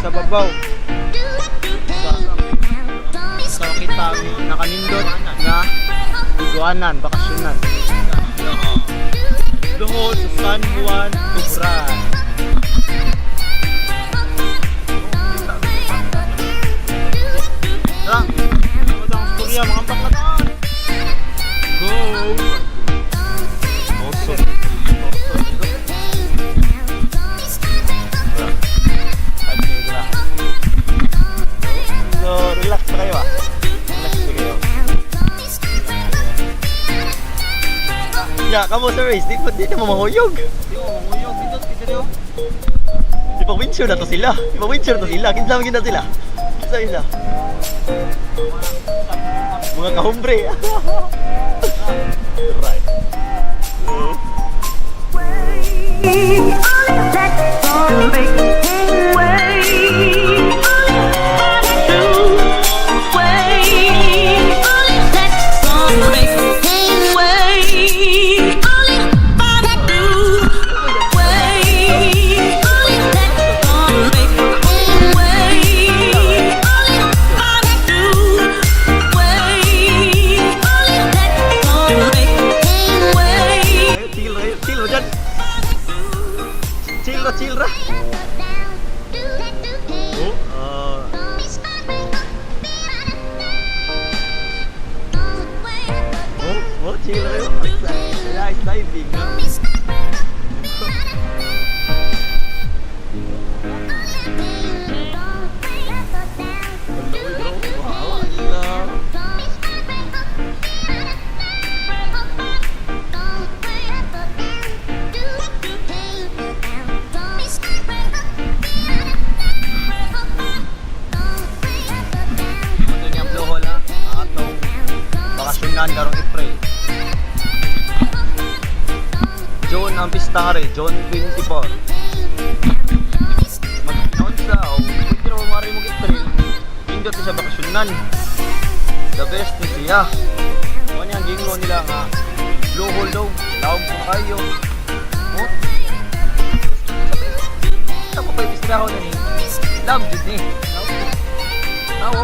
sa babaw. So kita nakanindot nga iguanan, bakasyunan. Duhol sa San Juan Tuburan. Tara, magandang storya mga bakatan. Go! Awesome. So, relax na kayo ah. Relax na kayo. Ya, kamu sa race, di na mamahuyog. Di mo mamahuyog, dito. Ipag-windsure na to sila. Kinsa maging na sila. Kinsa sila. Mga kahumbre. Right. Chill ra. Chill ra. Nice diving. Karong April. June ang pista rin, June 24. Mag-noon sa, kung mo mari mong April, pindot siya bakasyunan. The best ni siya. Ano yung gingo nila nga, blue hole daw, lawag po kayo. Saan ko pa yung pistiraho na ni? Love did ni.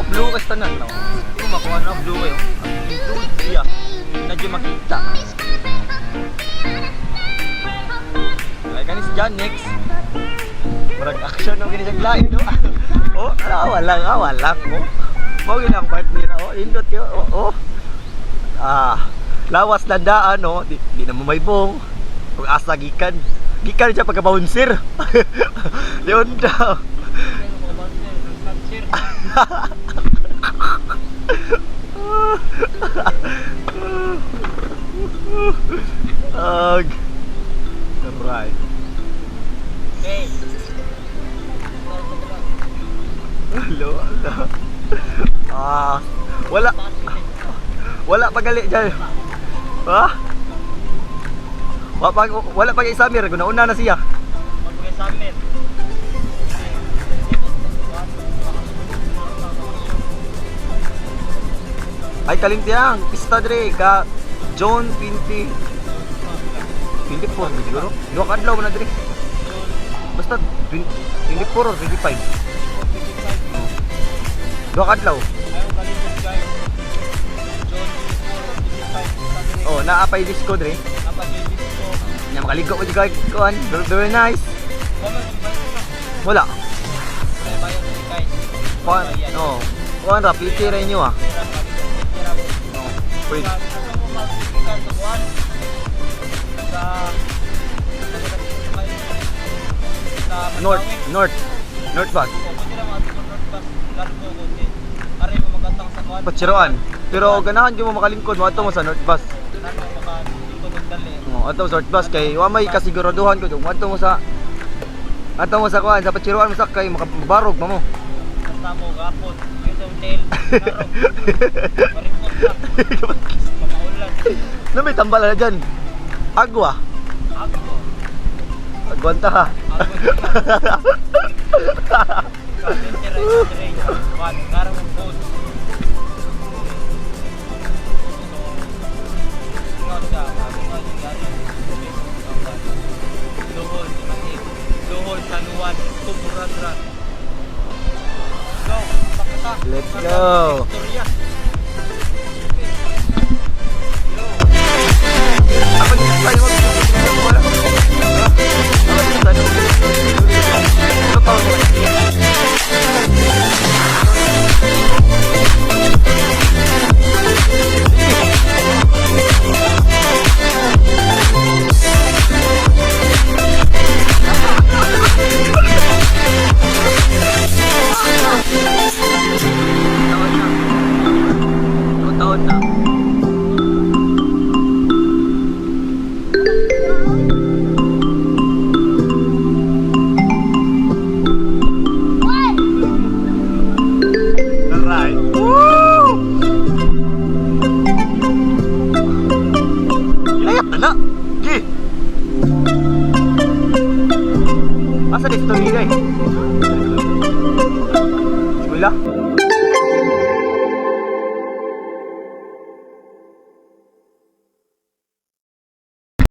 Blue kas tanan. Hindi ko makuha na blue kayo. Blue siya. Medyo makita. Ay kanis dyan next. Murag action ng ginisang lain no. Oh, awal lang. Oh. Mao gid ang partner oh, indot yo. Oh. Lawas na daan no, di na maybong. Pag asa gikan siya pagka bouncer. Leon daw. Right. Hey. Hello. Wala pagali dyan. Ha? Wala pag isamir, una na siya. Pag-isamir. Ay kalintiyang pista dire ka June 24 siguro. Duha ka adlaw na dire. Basta 24 or 25. Duha ka adlaw. Oh, naapay disco dire. Nya makaligo ko jud kuan. Very nice. Wala. No. Kuan ra piti ra inyo ah. Wait. North bus. Patsiroan. Pero ganahan di mo makalingkod mo ato mo sa North bus. Ato sa North bus kay wa may kasiguraduhan ko ato mo sa kuan sa Patsiroan mo sakay makabarog mo. Basta mo gapon. Hotel. No may tambal na dyan. Agwa. Agwanta ha. Duhol San Juan Tuburan. Oh. Apa ni saya waktu itu wala ko. Apa ni tayo? Ano pa ako?